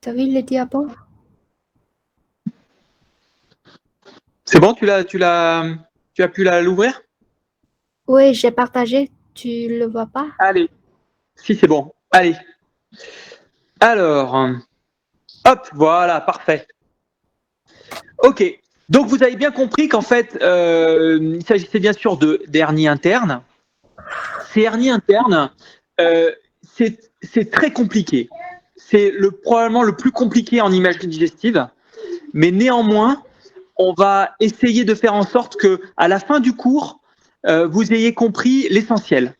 T'as vu le diapo? C'est bon, tu as pu l'ouvrir? Oui, j'ai partagé. Tu le vois pas? Allez, si c'est bon. Allez. Alors, hop, voilà, parfait. Ok. Donc vous avez bien compris qu'en fait, il s'agissait bien sûr d'hernie interne. Ces hernies internes, c'est très compliqué. C'est probablement le plus compliqué en imagerie digestive, mais néanmoins, on va essayer de faire en sorte que, à la fin du cours, vous ayez compris l'essentiel.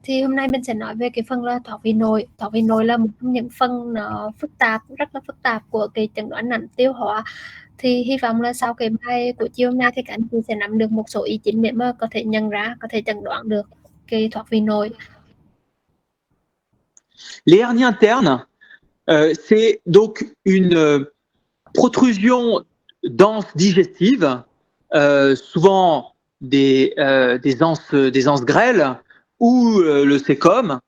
Thì hôm nay mình sẽ nói về cái phần là thoát vị nội. Thoát vị nội là một trong những phần nó phức tạp, rất là phức tạp của cái chẩn đoán nặng tiêu hóa. Thì hy vọng là sau cái bài của chiều nay thì các anh chị sẽ nắm được một số ý chính để mà có thể nhận ra, có thể chẩn đoán được cái thoát vị nội. Les hernies internes, c'est donc une protrusion dense digestive, souvent des anses grêles ou le cécum,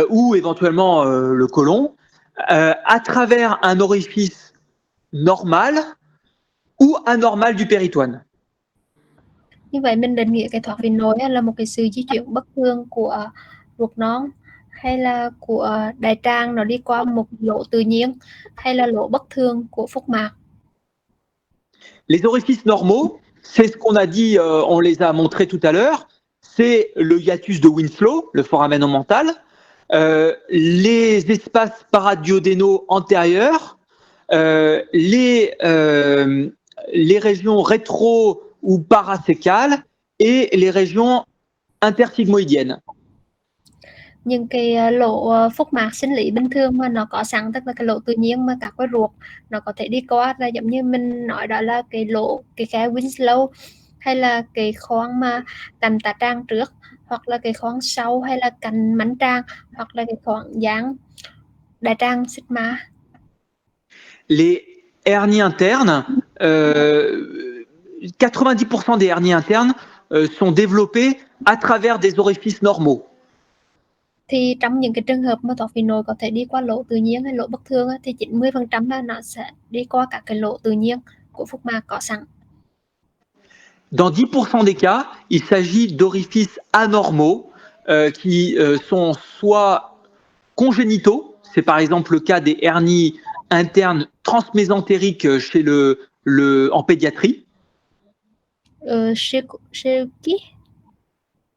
ou éventuellement le côlon, à travers un orifice normal ou anormal du péritoine. Như vậy mình định nghĩa cái thoát vị nội là một cái sự di chuyển bất thường của ruột non hay là của đại tràng, nó đi qua một lỗ tự nhiên hay là lỗ bất thường của phúc mạc. Les orifices normaux, c'est ce qu'on a dit, on les a montrés tout à l'heure, c'est le hiatus de Winslow, le foramen mental, les espaces paradiodénaux antérieurs, les régions rétro ou paracécales et les régions intersigmoïdiennes. Những cái lỗ phúc mạc sinh lý bình thường mà nó có sẵn, tức là cái lỗ tự nhiên mà các cái ruột nó có thể đi qua, là giống như mình nói đó là cái lỗ, cái khe Winslow, hay là cái khoang mà cạnh tả tràng trước, hoặc là cái khoang sau, hay là cạnh mãnh tràng, hoặc là cái khoang dáng đại tràng sigma. Les hernies internes, 90% des hernies internes sont développées à travers des orifices normaux. Thì trong những cái trường hợp mà thoát vị nội có thể đi qua lỗ tự nhiên hay lỗ bất thường thì 90% là nó sẽ đi qua các cái lỗ tự nhiên của phúc mạc có sẵn. Dans 10% des cas, il s'agit d'orifices anormaux qui sont soit congénitaux, c'est par exemple le cas des hernies internes transmésentériques en pédiatrie. Chez qui?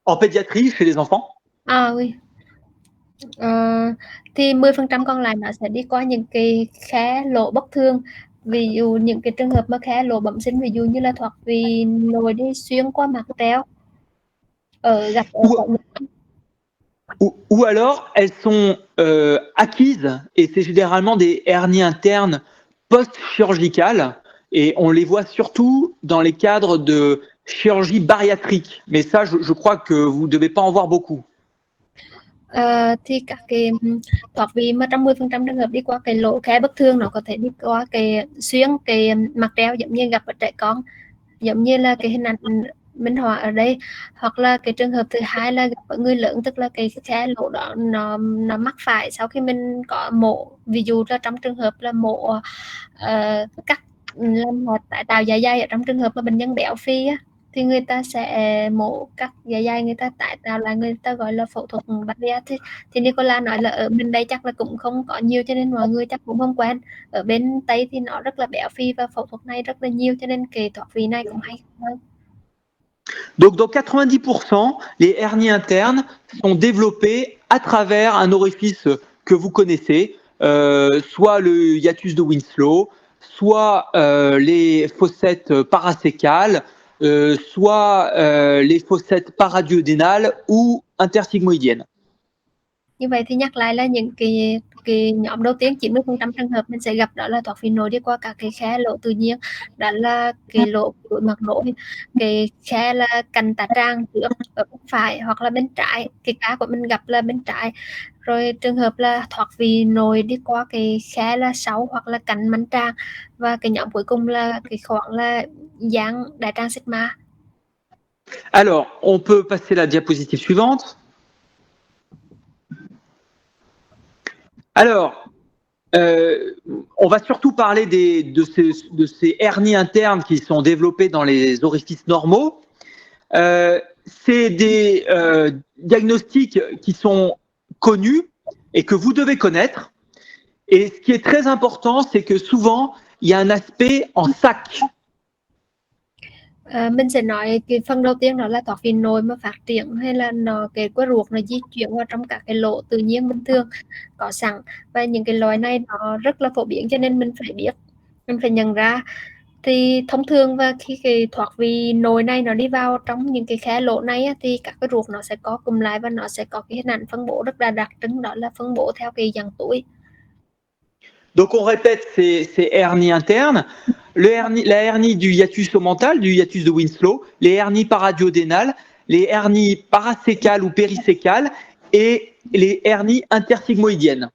En pédiatrie, chez les enfants. À oui. Thì 10% còn lại nó sẽ đi qua những cái khe lỗ bất thường. Ví dụ những cái trường hợp mà khe lỗ bẩm sinh, ví dụ như là thoát vị nội đi xuyên qua mạc treo gặp ở Ou alors, elles sont acquises, et c'est généralement des hernies internes post-chirurgicales, et on les voit surtout dans les cadres de chirurgie bariatrique. Mais ça, je crois que vous ne devez pas en voir beaucoup. Thì các cái thoát vị mà trong 10% trường hợp đi qua cái lỗ khe bất thường, nó có thể đi qua cái xuyên cái mạc treo giống như gặp ở trẻ con, giống như là cái hình ảnh minh họa ở đây. Hoặc là cái trường hợp thứ hai là gặp ở người lớn, tức là cái khe lỗ đó nó mắc phải sau khi mình có mổ, ví dụ là trong trường hợp là mổ cắt làm tái tạo dạ dày. Ở trong trường hợp mà bệnh nhân béo phì á, thì người ta sẽ mổ cắt dạ dày, người ta tái tạo lại, người ta gọi là phẫu thuật bariatric. Thì Nicola nói là ở bên đây chắc là cũng không có nhiều, cho nên mọi người chắc cũng không quen. Ở bên Tây thì nó rất là béo phì và phẫu thuật này rất là nhiều, cho nên cái thoát vị này cũng hay hơn. Donc, dans 90%, les hernies internes sont développées à travers un orifice que vous connaissez, soit le hiatus de Winslow, soit les fossettes paracécales, soit les fossettes paradiodénales ou intersigmoïdiennes. Như vậy thì nhắc lại là những cái nhóm đầu tiên, 90% trường hợp mình sẽ gặp đó là thoát vị nội đi qua các cái khe lỗ tự nhiên, đó là cái lỗ nội mạc nội, cái khe là cạnh tả tràng trước ở bên phải hoặc là bên trái, cái ca của mình gặp là bên trái. Rồi trường hợp là thoát vị nội đi qua cái khe là sau hoặc là cạnh mãnh tràng, và cái nhóm cuối cùng là cái khoảng là dáng đại tràng sigma. Alors, on peut passer la diapositive suivante. Alors, on va surtout parler de ces hernies internes qui sont développées dans les orifices normaux. C'est des diagnostics qui sont connus et que vous devez connaître. Et ce qui est très important, c'est que souvent, il y a un aspect en sac. Mình sẽ nói cái phần đầu tiên đó là thoát vị nội mà phát triển hay là cái que ruột nó di chuyển vào trong các cái lỗ tự nhiên bình thường có sẵn, và những cái loại này nó rất là phổ biến cho nên mình phải biết, mình phải nhận ra. Thì thông thường và khi cái thoát vị nội này nó đi vào trong những cái khe lỗ này thì các cái ruột nó sẽ có cụm lại và nó sẽ có cái hình ảnh phân bố rất là đặc trưng, đó là phân bố theo cái dạng túi. Donc on répète ces hernies internes, la hernie du hiatus omental, du hiatus de Winslow, les hernies paradiodénales, les hernies parasécales ou périsécales et les hernies intersigmoïdiennes.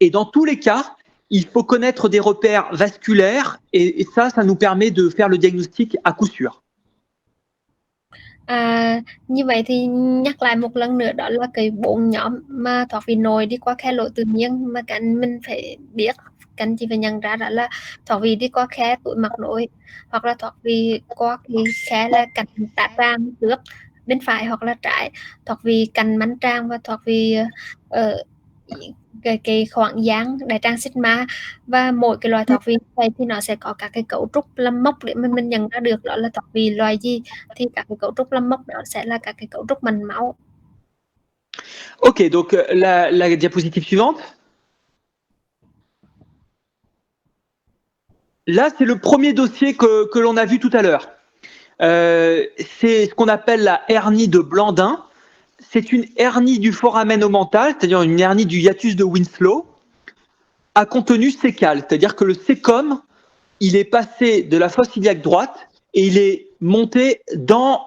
Et dans tous les cas, il faut connaître des repères vasculaires et ça nous permet de faire le diagnostic à coup sûr. Như vậy thì nhắc lại một lần nữa, đó là cái 4 nhóm mà thoát vị nội đi qua khe lỗ tự nhiên mà mình phải biết, cần chỉ phải nhận ra đó là thoát vị đi qua khe túi mật nội, hoặc là thoát vị qua cái khe là cạnh tả tràng trước bên phải hoặc là trái, thoát vị cạnh mãn tràng và thoát vị cái khoảng dáng đại tràng sigma. Và mỗi cái loại thoát vị này thì nó sẽ có các cái cấu trúc lâm mốc để mình nhận ra được đó là thoát vị loại gì. Thì các cái cấu trúc lâm mốc đó sẽ là các cái cấu trúc mạch máu. Ok, donc la diapositive suivante. Là, c'est le premier dossier que l'on a vu tout à l'heure. C'est ce qu'on appelle la hernie de Blandin. C'est une hernie du foramen omental, c'est-à-dire une hernie du hiatus de Winslow, à contenu sécal. C'est-à-dire que le sécum, il est passé de la fosse iliaque droite et il est monté dans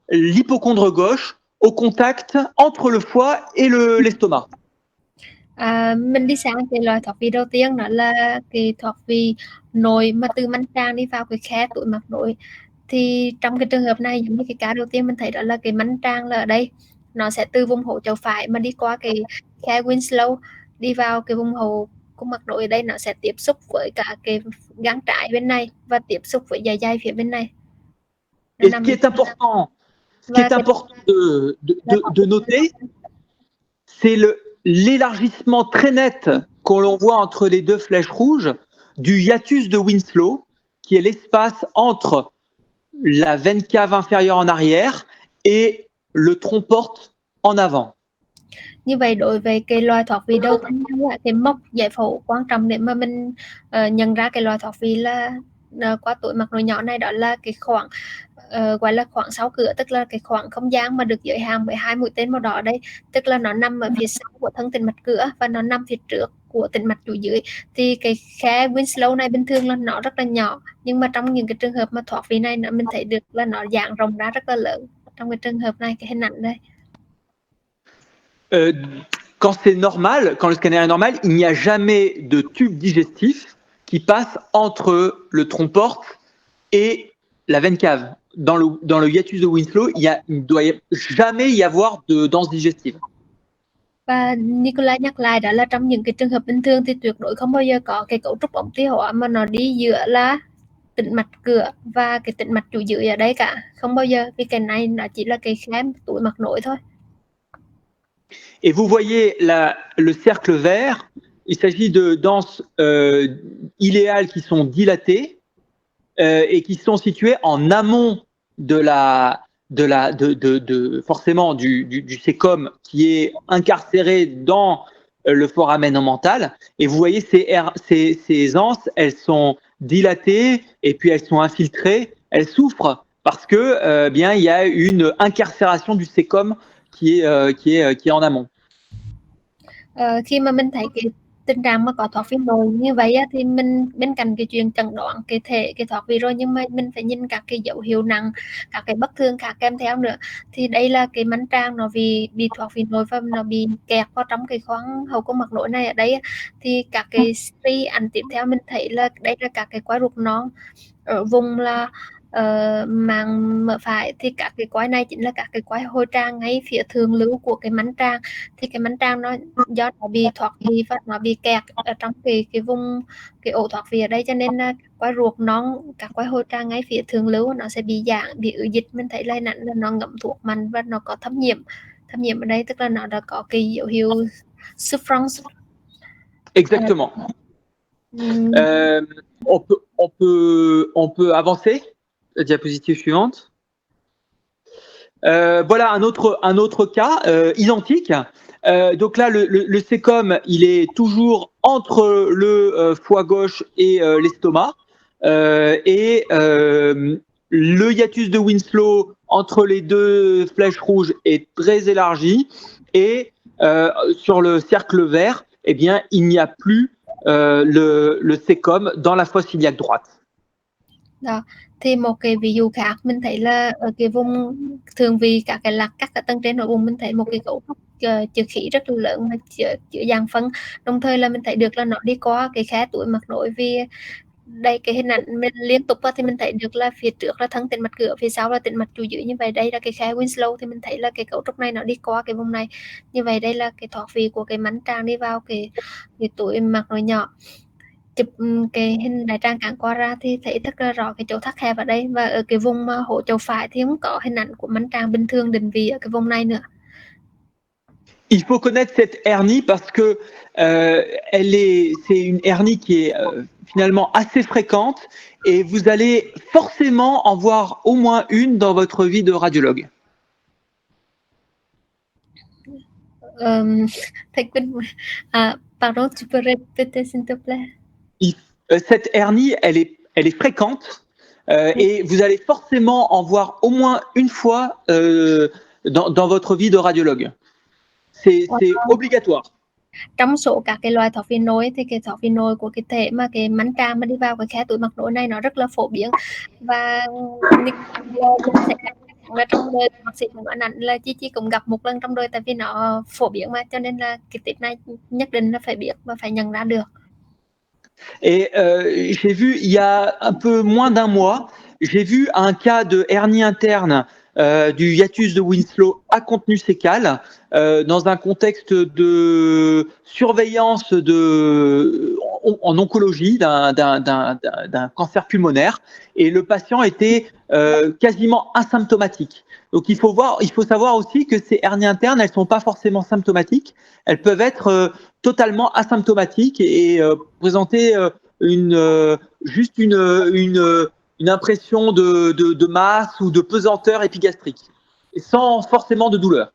l'hypocondre gauche, au contact entre le foie et l'estomac. Mình đi sang cái loại thoát vị đầu tiên, đó là cái thoát vị nội mà từ mãn tràng đi vào cái khe túi mật nội. Thì trong cái trường hợp này, giống như cái ca đầu tiên mình thấy đó là cái mãn tràng là ở đây, nó sẽ từ vùng hổ chậu phải mà đi qua cái khe Winslow đi vào cái vùng hổ cung mật nội. Ở đây nó sẽ tiếp xúc với cả cái gang trái bên này và tiếp xúc với dạ dày phía bên này. Et ce qui est important, de noter, c'est l'élargissement très net qu'on l'on voit entre les deux flèches rouges du hiatus de Winslow, qui est l'espace entre la veine cave inférieure en arrière et le tronc porte en avant. Như vậy đối với cái loài thoát vị đầu tiên là cái mốc giải phẫu quan trọng để mà mình nhận ra cái loài thoát vị là qua túi mật nội nhỏ này, đó là cái khoảng gọi là khoảng 6 cửa, tức là cái khoảng không gian mà được giới hạn bởi 2 mũi tên màu đỏ đây, tức là nó nằm ở phía sau của thân tĩnh mạch cửa và nó nằm phía trước của tĩnh mạch chủ dưới. Thì cái khe Winslow này bình thường là nó rất là nhỏ, nhưng mà trong những cái trường hợp mà thoát vị này mình thấy được là nó dạng rộng ra rất là lớn. Trong cái trường hợp này, cái hình ảnh đây. Quand c'est normal, quand le scanner est normal, il n'y a jamais de tube digestif qui passe entre le tronc porte et la veine cave. Dans le hiatus de Winslow, il ne doit jamais y avoir de danse digestive. Và Nicola nhắc lại đó là trong những cái trường hợp bình thường thì tuyệt đối không bao giờ có cái cấu trúc ống tiêu hóa mà nó đi giữa là tĩnh mạch cửa và cái tĩnh mạch chủ dưới ở đây cả, không bao giờ, vì cái này nó chỉ là cái khe túi mật nội thôi. Et vous voyez le cercle vert, il s'agit de danses iléales qui sont dilatées et qui sont situées en amont forcément du sécom qui est incarcéré dans le foramen omental. Et vous voyez ces anses, elles sont dilatées et puis elles sont infiltrées, elles souffrent parce que bien il y a une incarcération du sécom qui est en amont. Khi mà mình thấy cái tình trạng mà có thoát vị nội như vậy thì mình bên cạnh cái chuyện chẩn đoán cái thoát vị rồi, nhưng mà mình phải nhìn các cái dấu hiệu nặng, các cái bất thường khác kèm theo nữa. Thì đây là cái mãn tràng nó bị thoát vị nội và nó bị kẹt vào trong cái khoang hậu cung mật nội này. Ở đây thì các cái series ảnh tiếp theo mình thấy là đây là các cái quái ruột non ở vùng là màng mở phải thì các cái quái này chính là các cái quái hôi tràng ngay phía thượng lưu của cái mánh tràng. Thì cái mánh tràng nó do nó bị thoát vị và nó bị kẹt ở trong cái vùng cái ổ thoát vị ở đây, cho nên là quái ruột non, các quái hôi tràng ngay phía thượng lưu nó sẽ bị giãn, bị ứ dịch. Mình thấy là nặng là nó ngậm thuốc mạnh và nó có thâm nhiễm ở đây, tức là nó đã có cái dấu hiệu souffrance. Exactement. On peut avancer. La diapositive suivante. Voilà un autre cas identique. Donc là, le sécom, il est toujours entre le foie gauche et l'estomac. Et le hiatus de Winslow entre les deux flèches rouges est très élargi. Et sur le cercle vert, eh bien, il n'y a plus le sécom dans la fosse iliaque droite. Đó. Thì một cái ví dụ khác mình thấy là ở cái vùng thường vị các cái lạc các tầng trên nội bụng, mình thấy một cái cấu trúc chứa khí rất là lớn mà chứa dạng phân. Đồng thời là mình thấy được là nó đi qua cái khe túi mật nối, vì đây cái hình ảnh mình liên tục thì mình thấy được là phía trước là thân tĩnh mạch cửa, phía sau là tĩnh mạch chủ dưới. Như vậy đây là cái khe Winslow, thì mình thấy là cái cấu trúc này nó đi qua cái vùng này. Như vậy đây là cái thoát vị của cái mánh tràng đi vào cái túi mật nối nhỏ. Chụp cái hình đại tràng cản qua ra thì thấy rất là rõ cái chỗ thắt hẹp ở đây, và ở cái vùng hổ chậu phải thì không có hình ảnh của mánh tràng bình thường định vị ở cái vùng này nữa. Il faut connaître cette hernie parce que c'est une hernie qui est finalement assez fréquente et vous allez forcément en voir au moins une dans votre vie de radiologue. Pardon, tu peux répéter s'il te plaît? Cette hernie, elle est fréquente et vous allez forcément en voir au moins une fois dans votre vie de radiologue. C'est obligatoire. Trong số các cái loài thoát vị nối thì cái thoát vị nối của cái thể mà cái mánh tràng mà đi vào cái khe túi mật nối này nó rất là phổ biến, và là trong đời bác sĩ cũng nói là Chi cũng gặp một lần trong đời, tại vì nó phổ biến mà, cho nên là cái tip này nhất định là phải biết và phải nhận ra được. Et j'ai vu il y a un peu moins d'un mois, j'ai vu un cas de hernie interne du hiatus de Winslow à contenu sécal dans un contexte de surveillance en oncologie d'un cancer pulmonaire, et le patient était quasiment asymptomatique. Donc il faut savoir aussi que ces hernies internes, elles sont pas forcément symptomatiques, elles peuvent être totalement asymptomatiques et présenter juste une impression de masse ou de pesanteur épigastrique, sans forcément de douleur.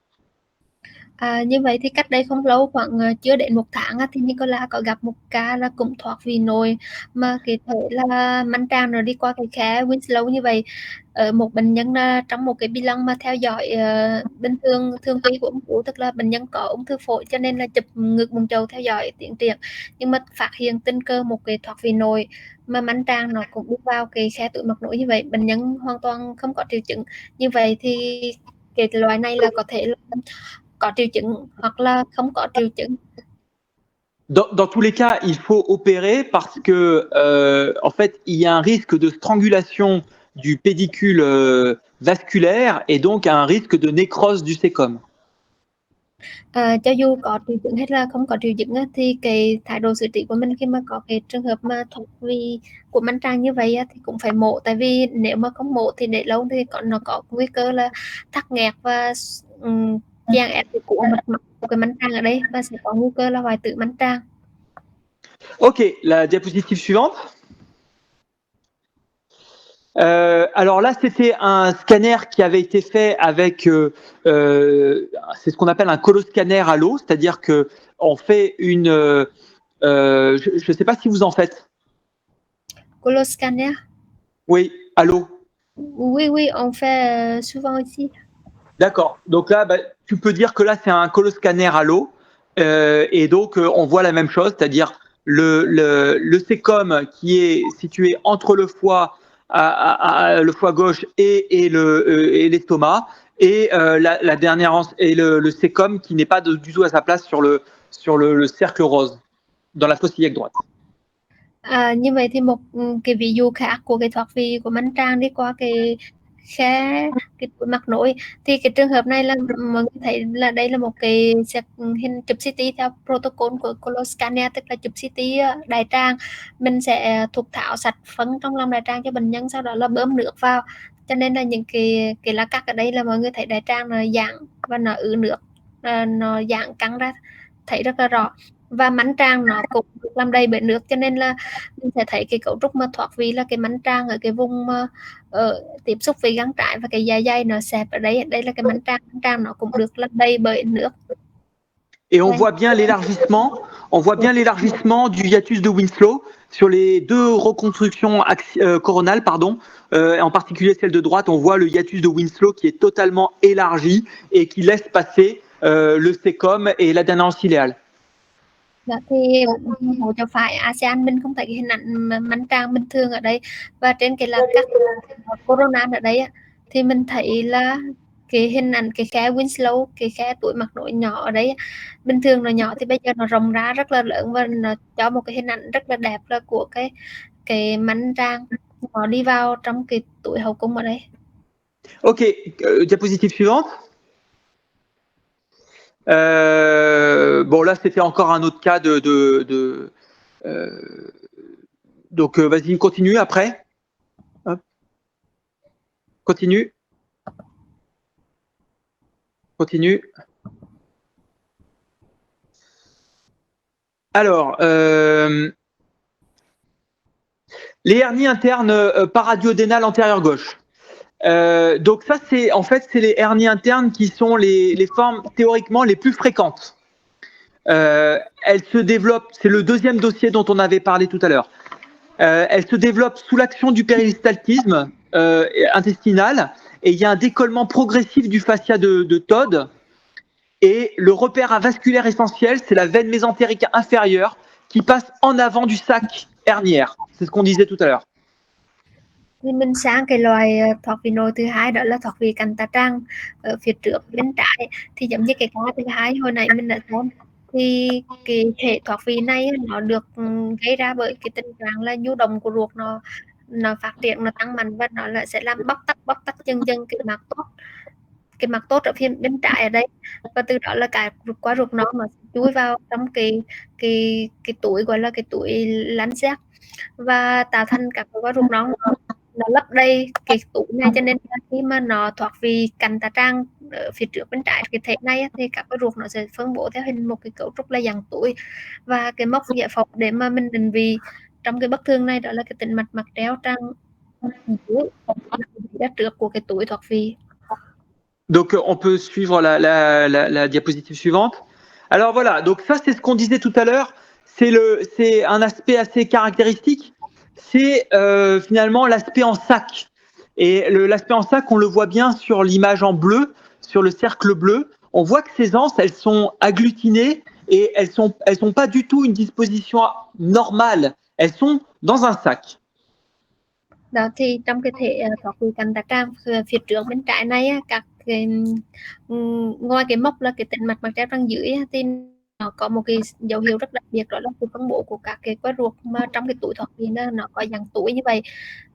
Như vậy thì cách đây không lâu, khoảng chưa đến 1 tháng thì Nicola có gặp một ca là cũng thoát vị nồi mà cái thể là mánh tràng nó đi qua cái khe Winslow. Như vậy một bệnh nhân trong một cái bilan mà theo dõi bình thường quy của ung thư, tức là bệnh nhân có ung thư phổi, cho nên là chụp ngực bụng chậu theo dõi tiến triển, nhưng mà phát hiện tình cờ một cái thoát vị nồi mà mánh tràng nó cũng đi vào cái khe túi mật nối. Như vậy bệnh nhân hoàn toàn không có triệu chứng. Như vậy thì cái loại này là có thể là có triệu chứng hoặc là không có triệu chứng. Dans tous les cas, il faut opérer parce que en fait, il y a un risque de strangulation du pédicule vasculaire et donc un risque de nécrose du sécom. Cho dù có triệu chứng hay là không có triệu chứng thì cái thái độ xử trí của mình khi mà có cái trường hợp mà thoát vị của mánh tràng như vậy thì cũng phải mổ, tại vì nếu mà không mổ thì để lâu thì nó có nguy cơ là tắc nghẽn và chèn ép của cái mánh tràng ở đây, và sẽ có nguy cơ là hoại tử mánh tràng. Ok, la diapositive suivante. Alors là, c'était un scanner qui avait été fait avec, c'est ce qu'on appelle un coloscanner à l'eau, c'est-à-dire que on fait une, je ne sais pas si vous en faites. Coloscanner? Oui, à l'eau. Oui, on fait souvent ici. D'accord. Donc là, tu peux dire que là, c'est un coloscanner à l'eau, et donc on voit la même chose, c'est-à-dire le sécom qui est situé entre le foie, le foie gauche et l'estomac, et la dernière et le sécom qui n'est pas du tout à sa place sur le cercle rose dans la fosse iliaque droite. Như vậy thì một cái ví dụ khác của cái thoát vị của mánh tràng đi qua cái khe cái túi mạc nối, thì cái trường hợp này là mọi người thấy là đây là một cái hình chụp CT theo protocol của Colosscanner, tức là chụp CT đại tràng. Mình sẽ thục tháo sạch phân trong lòng đại tràng cho bệnh nhân, sau đó là bơm nước vào, cho nên là những cái lá cắt ở đây là mọi người thấy đại tràng nó giãn và nó ứ nước, nó giãn căng ra thấy rất là rõ. Và mánh tràng nó cũng được làm đầy bởi nước, cho nên là mình sẽ thấy cái cấu trúc mà thoát vị là cái mánh tràng ở cái vùng tiếp xúc với găng trái và cái dạ dày nó xẹp ở đây. Đây là cái mánh tràng nó cũng được làm đầy bởi nước. Et on voit bien l'élargissement du hiatus de Winslow sur les deux reconstructions coronales, pardon. En particulier celle de droite, on voit le hiatus de Winslow qui est totalement élargi et qui laisse passer le cécum et l'adénance ciliale. Dạ, thì hỗ trợ phải ASEAN mình không thấy cái hình ảnh mánh tràng bình thường ở đây, và trên cái là các corona ở đây thì mình thấy là cái hình ảnh cái khe Winslow, cái khe túi mạc nối nhỏ ở đây bình thường nó nhỏ thì bây giờ nó rộng ra rất là lớn, và nó cho một cái hình ảnh rất là đẹp là của cái mánh tràng nó đi vào trong cái túi hậu cung ở đây. Ok, diapositive suivante. Bon, là, c'était encore un autre cas donc, vas-y, continue après. Hop. Continue. Continue. Alors, les hernies internes paradiodénales antérieures gauche. Donc ça, c'est les hernies internes qui sont les formes théoriquement les plus fréquentes. Elles se développent, c'est le deuxième dossier dont on avait parlé tout à l'heure. Elles se développent sous l'action du péristaltisme intestinal, et il y a un décollement progressif du fascia de Todd. Et le repère avasculaire essentiel, c'est la veine mésentérique inférieure qui passe en avant du sac hernière. C'est ce qu'on disait tout à l'heure. Thì mình sang cái loại thoát vị nội thứ hai, đó là thoát vị cánh tả tràng ở phía trước bên trái. Thì giống như cái ca thứ hai hồi nãy mình đã xem, thì cái thể thoát vị này nó được gây ra bởi cái tình trạng là nhu động của ruột nó phát triển, nó tăng mạnh, và nó là sẽ làm bóc tách dần dần cái mặt tốt ở phía bên trái ở đây, và từ đó là cái qua ruột nó chui vào trong cái túi gọi là cái túi lánh giác, và tạo thành các cái ruột nó lấp đầy cái túi này. Cho nên khi mà nó thoát vị cánh tả tràng ở phía trước bên trái cái thể này thì các cái ruột nó sẽ phân bố theo hình một cái cấu trúc là dạng túi, và cái mốc giải phẫu để mà mình định vị trong cái bất thường này đó là cái tĩnh mạch mạc treo tràng dưới trước của cái túi thoát vị. Donc, on peut suivre la diapositive suivante. Alors voilà, donc ça, c'est ce qu'on disait tout à l'heure. C'est un aspect assez caractéristique. C'est finalement l'aspect en sac. Et l'aspect en sac, on le voit bien sur l'image en bleu, sur le cercle bleu. On voit que ces anses, elles sont agglutinées et elles sont pas du tout une disposition normale. Elles sont dans un sac. Đó, thì trong cái thể thoát vị cánh tả tràng phía trước bên trái này các cái ngoài cái mốc là cái tĩnh mạch mạc treo tràng dưới thì nó có một cái dấu hiệu rất đặc biệt, đó là sự phân bố của các cái que ruột mà trong cái túi thoát vị nó có dạng túi như vậy.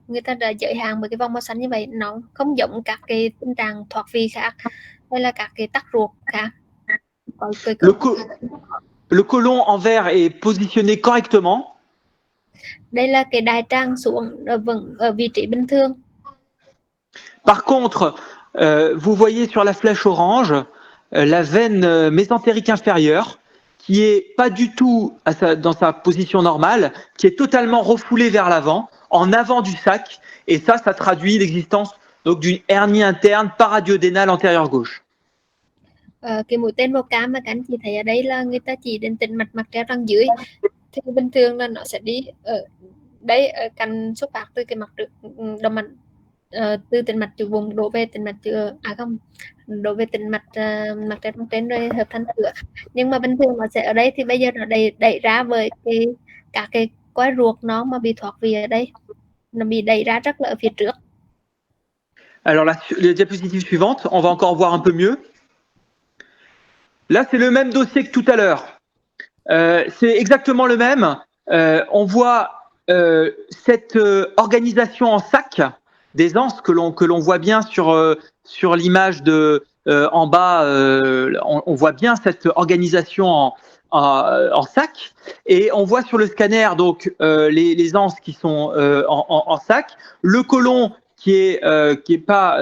Người ta đã giới hạn bởi cái vòng màu xanh như vậy, nó không giống các cái tình trạng thoát vị khác hay là các cái tắc ruột khác. Le côlon en vert est positionné correctement. Đây là cái đại tràng xuống ở vị trí bình thường. Par contre, vous voyez sur la flèche orange la veine mésentérique inférieure qui est pas du tout dans sa position normale, qui est totalement refoulée vers l'avant, en avant du sac, et ça traduit l'existence donc d'une hernie interne paradiodénale antérieure gauche. Cái mũi tên màu cam mà các anh chị thấy ở đây là người ta chỉ đến tĩnh mạch mạc treo tràng dưới, thì bình thường là nó sẽ đi ở đây, ở cạnh xuất phát từ cái mặt động mạch, từ tĩnh mạch từ vùng đổ về tĩnh mạch đổ về tĩnh mạch mạc treo tràng trên rồi hợp thành cửa. Nhưng mà bình thường nó sẽ ở đây, thì bây giờ nó đẩy ra với các cái quai ruột nó mà bị thoát vị ở đây, nó bị đẩy ra rất là ở phía trước. Alors la diapositive suivante, on va encore voir un peu mieux. Là, c'est le même dossier que tout à l'heure. C'est exactement le même. On voit cette organisation en sac des anses que l'on voit bien sur l'image en bas, on voit bien cette organisation en sac, et on voit sur le scanner donc les anses qui sont en sac, le côlon qui est pas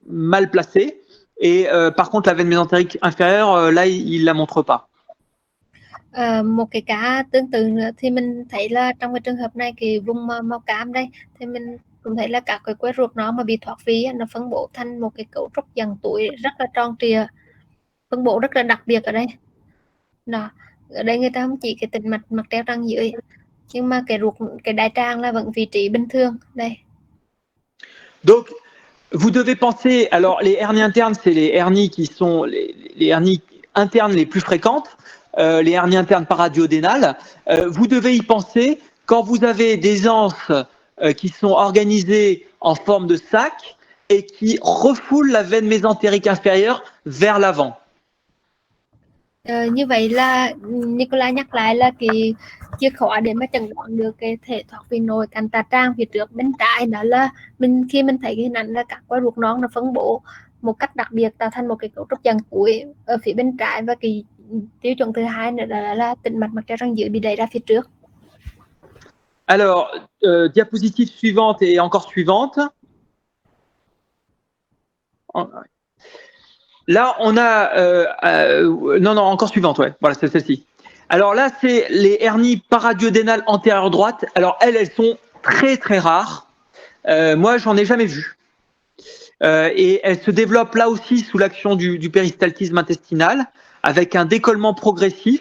mal placé, et par contre la veine mésentérique inférieure, là il la montre pas. Một cái cá tương tự nữa thì mình thấy là trong cái trường hợp này, cái vùng màu cam đây, thì mình cũng thấy là các cái que ruột nó mà bị thoát vị nó phân bố thành một cái cấu trúc dạng túi rất là tròn trịa, phân bố rất là đặc biệt ở đây. Đó, ở đây người ta không chỉ cái tĩnh mạch mặt treo răng dưới, nhưng mà cái ruột, cái đại tràng là vẫn vị trí bình thường đây. Donc vous devez penser, alors les hernies internes, c'est les hernies qui sont les hernies internes les plus fréquentes, les hernies internes paraduodénales. Vous devez y penser quand vous avez des anses qui sont organisées en forme de sac et qui refoulent la veine mésentérique inférieure vers l'avant. Như vậy là Nicola nhắc lại là cái chìa khóa để mà chẩn đoán được cái thể thoát vị nội cạnh tà tràng phía trước bên trái, đó là khi mình thấy cái hình ảnh là các que ruột non nó phân bố một cách đặc biệt tạo thành một cái cấu trúc dạng túi ở phía bên trái, và cái tiêu chuẩn thứ hai nữa là tĩnh mạch mặt treo răng dưới bị đẩy ra phía trước. Alors, diapositive suivante et encore suivante. Là, on a... non, encore suivante, ouais. Voilà, c'est celle-ci. Alors là, c'est les hernies paraduodénales antérieures droites. Alors, elles sont très, très rares. Moi, j'en ai jamais vu. Et elles se développent là aussi sous l'action du péristaltisme intestinal, avec un décollement progressif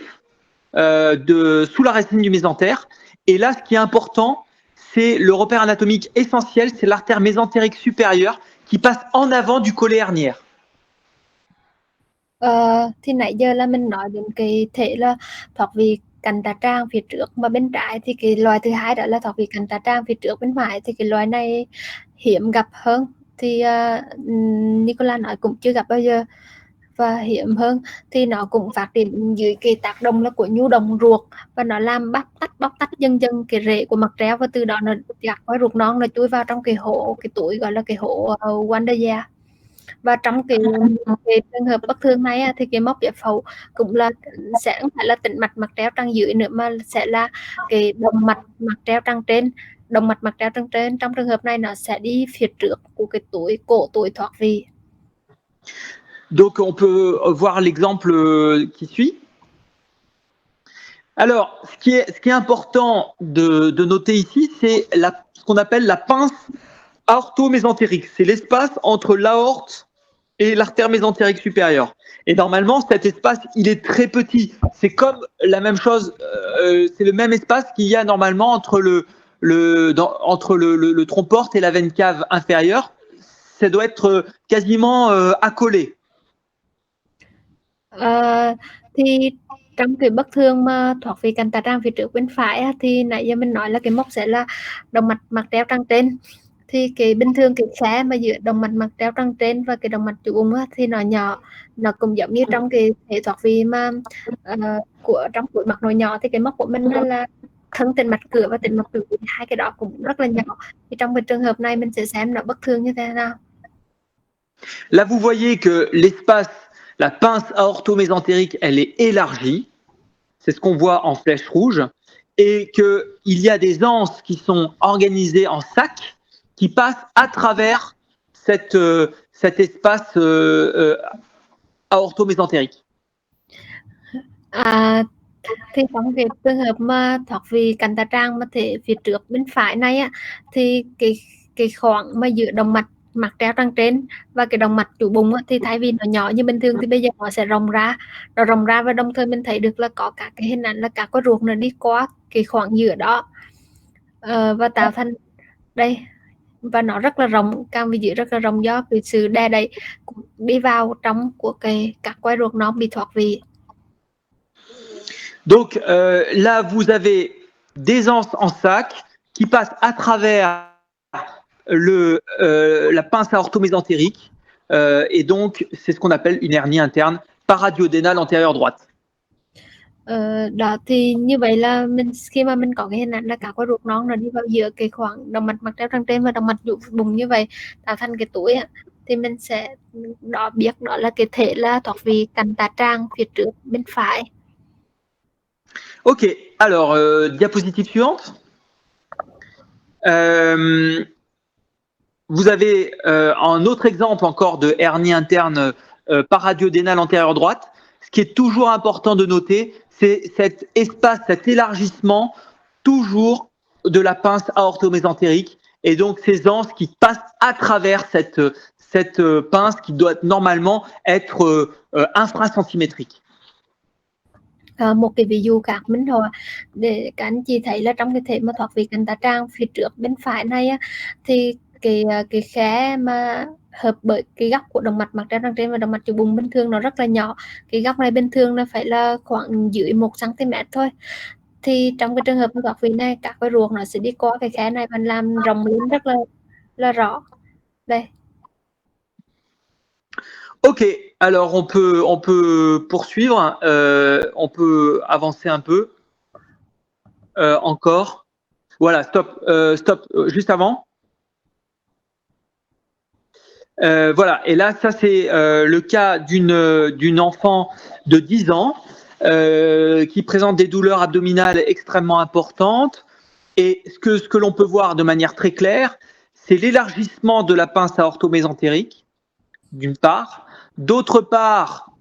sous la racine du mésentère. Et là, ce qui est important, c'est le repère anatomique essentiel, c'est l'artère mésentérique supérieure qui passe en avant du collet hernière. Thì nãy giờ là mình nói đến cái thể là thoát vị cạnh tà tràng phía trước mà bên trái, thì cái loại thứ hai đó là thoát vị cạnh tà tràng phía trước bên phải, thì cái loại này hiếm gặp hơn, thì Nicola nói cũng chưa gặp bao giờ, và hiếm hơn thì nó cũng phát triển dưới cái tác động là của nhu động ruột, và nó làm bóc tách dần dần cái rễ của mặt treo, và từ đó nó các cái ruột non nó chui vào trong cái túi gọi là cái hố Wanderjahr. Và trong cái trường hợp bất thường này thì cái mốc giải phẫu cũng là sẽ không phải là tĩnh mạch mặt treo răng dưới nữa, mà sẽ là cái động mạch mặt treo răng trên. Động mạch mặt treo răng trên trong trường hợp này nó sẽ đi phía trước của cái cổ túi thoát vị. Donc on peut voir l'exemple qui suit. Alors, ce qui est important de noter ici, c'est ce qu'on appelle la pince aorto-mésentérique. C'est l'espace entre l'aorte et l'artère mésentérique supérieure. Et normalement, cet espace, il est très petit. C'est comme la même chose, c'est le même espace qu'il y a normalement entre le tronc-porte et la veine cave inférieure. Ça doit être quasiment accolé. Thì trong cái bất thường mà thoát vị cạnh tà tràng phía trước bên phải thì nãy giờ mình nói là cái mốc sẽ là động mạch mặt treo răng trên. Thì cái bình thường cái khe mà giữa động mạch mặt treo răng trên và cái động mạch chủ bụng thì nó nhỏ, nó cũng giống như trong cái hệ thoát vị mà của trong túi mật nội nhỏ, thì cái mốc của mình là thân tĩnh mạch cửa và tĩnh mạch tử, hai cái đó cũng rất là nhỏ. Thì trong cái trường hợp này mình sẽ xem nó bất thường như thế nào. Là, vous voyez que l'espace, la pince aorto-mésentérique, elle est élargie. C'est ce qu'on voit en flèche rouge. Et qu'il y a des anses qui sont organisées en sac qui passent à travers cet espace aorto-mésentérique. Thì trong cái trường hợp mà thoát vị cạnh tà tràng mà thể phía trước bên phải này thì cái khoảng mà giữa động mạch mặt treo răng trên và cái động mạch chủ bụng thì thay vì nó nhỏ như bình thường thì bây giờ nó sẽ rộng ra, và đồng thời mình thấy được là có cả cái hình ảnh là các cái ruột nó đi qua cái khoảng giữa đó và tạo thành đây, và nó rất là rộng, càng vị dưới rất là rộng do cái sự đè đẩy đi vào trong của các que ruột nó bị thoát vị. Donc là, vous avez des anses en sac qui passent à travers la pince aorto-mésentérique, et donc c'est ce qu'on appelle une hernie interne paraduodénale antérieure droite. Đó thì như vậy là khi mà mình có cái hình ảnh là các cái ruột non nó đi vào giữa cái khoảng động mạch mặt treo răng trên và động mạch chủ bụng như vậy tạo thành cái túi thì mình sẽ biết đó là cái thể là thoát vị cạnh tả tràng phía trước bên phải. Ok, alors diapositive suivante. Vous avez un autre exemple encore de hernie interne paradiodénale antérieure droite. Ce qui est toujours important de noter, c'est cet espace, cet élargissement toujours de la pince aortomésentérique et donc ces anses qui passent à travers cette pince qui doit normalement être infracentimétrique. Một cái ví dụ khác minh họa để các anh chị thấy là trong cái thể mà thoát vị cạnh tả tràng phía trước bên phải này thì cái khe mà hợp bởi cái góc của động mạch mặt treo răng trên và động mạch chủ bụng bình thường nó rất là nhỏ, cái góc này bình thường là phải là khoảng dưới 1 cm thôi, thì trong cái trường hợp thoát vị này các cái ruột nó sẽ đi qua cái khe này và làm rộng lên rất là rõ đây. Ok, alors on peut poursuivre, on peut avancer un peu encore. Voilà, stop, juste avant. Voilà, et là, ça c'est le cas d'une enfant de 10 ans qui présente des douleurs abdominales extrêmement importantes. Et ce que l'on peut voir de manière très claire, c'est l'élargissement de la pince aortomésentérique, d'une part. D'autre part,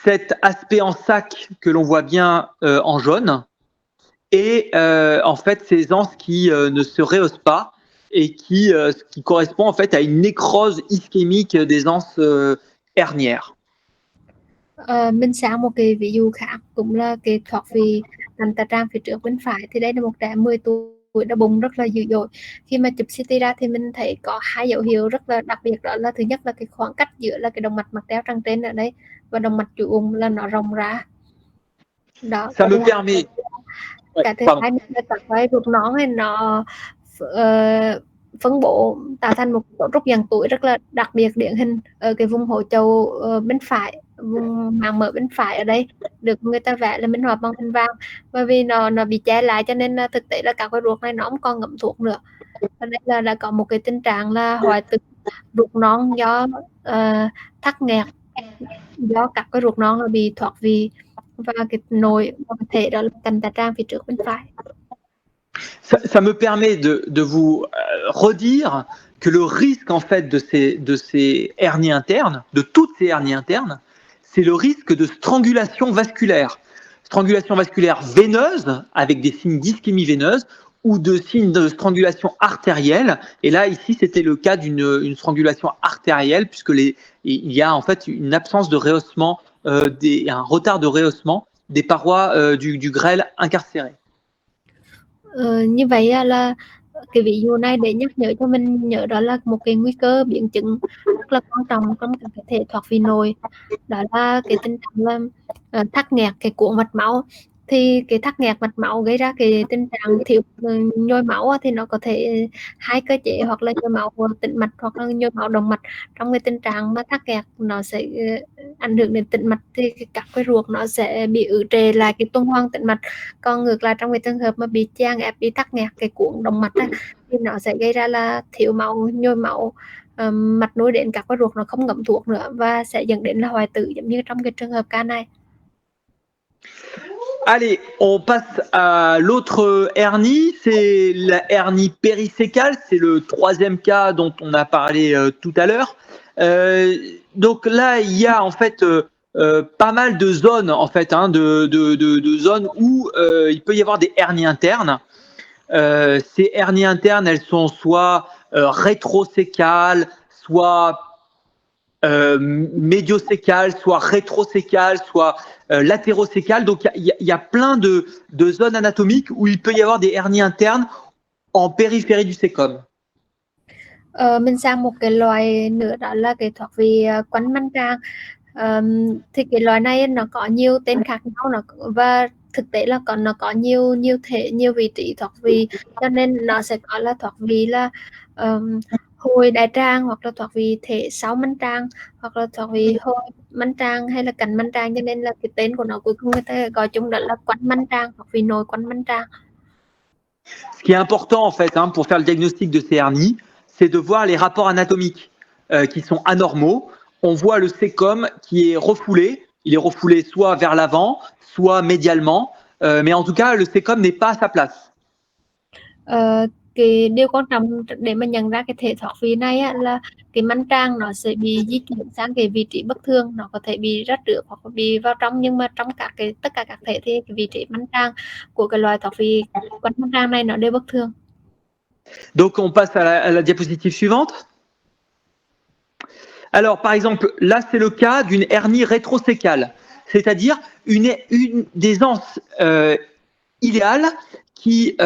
cet aspect en sac que l'on voit bien en jaune. Et en fait, ces anses qui ne se rehaussent pas et qui correspond en fait à une nécrose ischémique des anses hernières. Mình sang một cái ví dụ khác cũng là cái thoát vị cạnh tả tràng phía trước bên phải, thì đây là một trẻ 10 tuổi đau bụng rất là dữ dội. Khi mà chụp CT ra thì mình thấy có 2 dấu hiệu rất là đặc biệt, đó là thứ nhất là cái khoảng cách giữa là cái động mạch mặt treo răng trên ở đây và động mạch chủ bụng là nó rộng ra. Đó, Ça me permet. Cái thứ hai là các cái ruột non này nó phân bố tạo thành một tổ trúc dạng túi rất là đặc biệt điển hình ở cái vùng hổ chậu bên phải, vùng màng mỡ bên phải ở đây được người ta vẽ là minh họa bằng thanh vàng, bởi vì nó bị che lại cho nên là thực tế là các cái ruột này nó không còn ngậm thuốc nữa. Cho nên là đã có một cái tình trạng là hoại tử ruột non do tắc nghẽn, do các cái ruột non nó bị thoát vị và cái nội thể đó là cạnh tả tràng phía trước bên phải. Ça me permet de vous redire que le risque en fait de ces hernies internes, de toutes ces hernies internes, c'est le risque de strangulation vasculaire. Strangulation vasculaire veineuse avec des signes d'ischémie veineuse ou de signes de strangulation artérielle. Et là, ici, c'était le cas d'une strangulation artérielle puisque il y a en fait une absence de rehaussement, un retard de rehaussement des parois du grêle incarcéré. Như vậy là cái ví dụ này để nhắc nhở cho mình nhớ đó là một cái nguy cơ biến chứng rất là quan trọng trong cái thể thoát vị nội, đó là cái tình trạng là tắc nghẽn cái cuống mạch máu. Thì cái tắc nghẽn mạch máu gây ra cái tình trạng thiếu nhồi máu thì nó có thể hai cơ chế, hoặc là nhồi máu tĩnh mạch hoặc là nhồi máu động mạch. Trong cái tình trạng mà tắc nghẽn nó sẽ ảnh hưởng đến tĩnh mạch thì các cái ruột nó sẽ bị ứ trệ lại cái tuần hoàn tĩnh mạch. Còn ngược lại trong cái trường hợp mà bị chèn ép, bị tắc nghẽn cái cuống động mạch thì nó sẽ gây ra là thiếu máu, nhồi máu mạch nối đến các cái ruột nó không ngậm thuốc nữa và sẽ dẫn đến là hoại tử giống như trong cái trường hợp ca này. Allez, on passe à l'autre hernie, c'est la hernie péricécale, c'est le troisième cas dont on a parlé tout à l'heure. Donc là, il y a en fait pas mal de zones en fait, de zones où il peut y avoir des hernies internes. Ces hernies internes, elles sont soit rétrocécales, soit médiocécales, soit rétrocécales, soit latérocécales. Donc il y a plein de zones anatomiques où il peut y avoir des hernies internes en périphérie du cécum. Mình sang một cái loại nữa đó là cái thoát vị quanh manh tràng. Thì cái loại này nó có nhiều tên khác nhau, và thực tế là nó có nhiều vị trí thoát vị, cho nên nó sẽ có là thoát vị là hồi đại tràng, hoặc là thuộc về thể sau mãn tràng, hoặc là thuộc về hồi mãn tràng hay là cạnh mãn tràng, cho nên là cái tên của nó cuối cùng người ta gọi chung đó là quanh mãn tràng hoặc vì nội quanh mãn tràng. Ce qui est important en fait hein, pour faire le diagnostic de ces hernies, c'est de voir les rapports anatomiques qui sont anormaux. On voit le sécom qui est refoulé. Il est refoulé soit vers l'avant, soit médialement. Mais en tout cas, le sécom n'est pas à sa place. Cái điều quan trọng để mà nhận ra cái thể thoát vị này á, là cái mãn tràng nó sẽ bị di chuyển sang cái vị trí bất thường, nó có thể bị rách rưới hoặc bị vào trong, nhưng mà trong tất cả các thể thì cái vị trí mãn tràng của cái loại thoát vị quanh mãn tràng này nó đều bất thường. Donc on passe à la diapositive suivante. Alors par exemple, là c'est le cas d'une hernie rétrosécale, c'est-à-dire une des anses iléales qui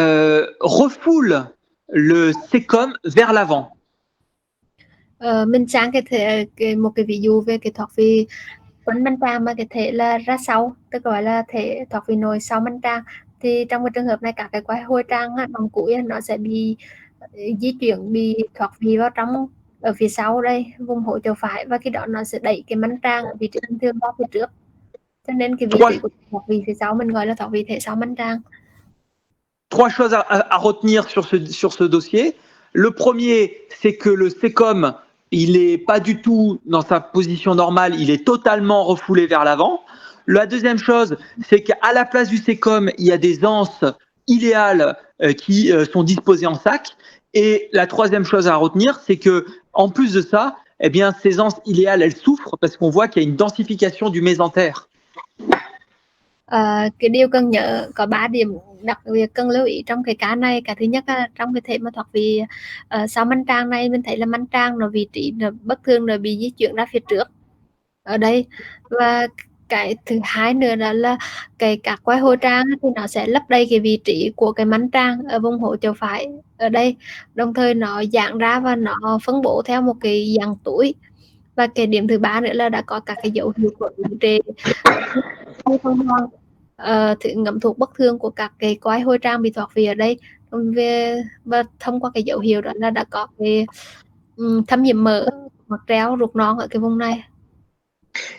refoule le sécom vers l'avant. Mình sang một cái ví dụ về cái thoát vị quanh mãn tràng mà cái thể là ra sau, tức gọi là thể thoát vị nội sau mãn tràng. Thì trong cái trường hợp này, các cái quai hồi tràng bằng cuối nó sẽ bị di chuyển, bị thoát vị vào trong ở phía sau đây, vùng hỗ trợ phải, và khi đó nó sẽ đẩy cái mãn tràng ở vị trí bình thường vào phía trước, cho nên cái vị trí của thoát vị phía sau mình gọi là thoát vị thể sau mãn tràng. Trois choses à retenir sur ce dossier. Le premier, c'est que le sécom, il n'est pas du tout dans sa position normale, il est totalement refoulé vers l'avant. La deuxième chose, c'est qu'à la place du sécom, il y a des anses iléales qui sont disposées en sac. Et la troisième chose à retenir, c'est que en plus de ça, eh bien, ces anses iléales, elles souffrent parce qu'on voit qu'il y a une densification du mésentère. Cái điều cần nhớ có 3 điểm đặc biệt cần lưu ý trong cái ca này. Cái thứ nhất là trong cái thể mà thoát vị sau mãn tràng này, mình thấy là mãn tràng nó vị trí nó bất thường, nó bị di chuyển ra phía trước ở đây. Và cái thứ hai nữa là các quai hồi tràng thì nó sẽ lấp đầy cái vị trí của cái mãn tràng ở vùng hỗ trợ phải ở đây, đồng thời nó giãn ra và nó phân bố theo một cái dạng túi. Và cái điểm thứ ba nữa là đã có các cái dấu hiệu của trệ ngẫm thuộc bất thường của các cái quai hồi tràng bị thoát vị ở đây. Và thông qua cái dấu hiệu đó là đã có cái thâm nhiễm mỡ hoặc treo ruột non ở cái vùng này.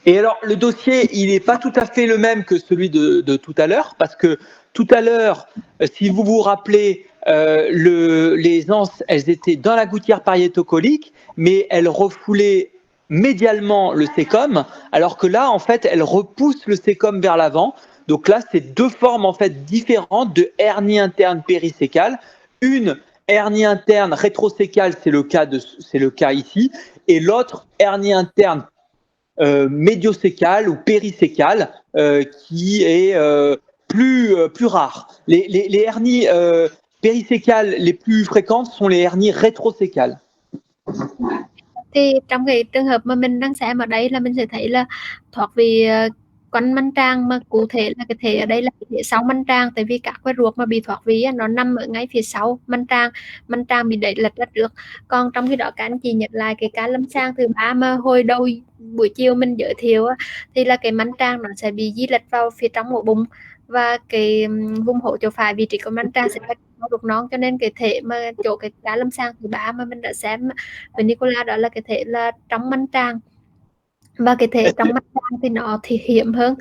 Et alors, le dossier, il n'est pas tout à fait le même que celui de tout à l'heure, parce que tout à l'heure, si vous vous rappelez, les anses, elles étaient dans la gouttière pariétocolique, mais elles refoulaient médialement le sécom, alors que là, en fait, elles repoussent le sécom vers l'avant. Donc là, c'est deux formes en fait différentes de hernie interne périsécale. Une hernie interne rétrosécale, c'est le cas ici, et l'autre hernie interne médiosécale ou périsécale qui est plus rare. Les hernies périsécales les plus fréquentes sont les hernies rétrosécales. Thì trong cái trường hợp mà mình đang xem ở đây là mình sẽ thấy là thoát vị quanh mãn tràng, mà cụ thể là cái thể ở đây là phía sau mãn tràng, tại vì các cái ruột mà bị thoát vị nó nằm ở ngay phía sau mãn tràng bị đẩy lệch ra trước. Còn trong khi đó các anh chị nhật lại cái ca lâm sàng thứ 3 mà hồi đầu buổi chiều mình giới thiệu thì là cái mãn tràng nó sẽ bị di lệch vào phía trong ổ bụng, và cái vùng hỗ trợ phải, vị trí của mãn tràng sẽ là ruột non, cho nên cái thể mà chỗ cái ca lâm sàng thứ 3 mà mình đã xem với Nicola đó là cái thể là trong mãn tràng. Và cái thể trong mãn tràng thì nó thì hiếm hơn,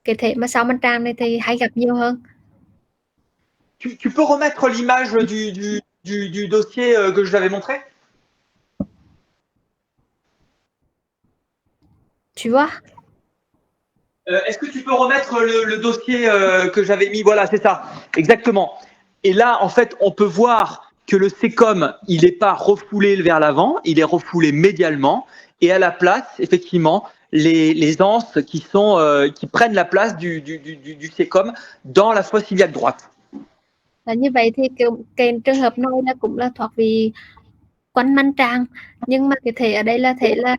cái thể mà sau mãn tràng này thì hay gặp nhiều hơn. Tu peux remettre l'image du dossier que je t'avais montré? Tu vois? Est-ce que tu peux remettre le dossier que j'avais mis? Voilà, c'est ça, exactement. Et là, en fait, on peut voir que le sécom, il n'est pas refoulé vers l'avant, il est refoulé médialement. Et à la place, effectivement, les anses qui prennent la place du sécom dans la fosse iliaque droite. Như vậy thì cái trường hợp này là cũng là thoát vị quanh mãn tràng, nhưng mà cái thể ở đây là thể là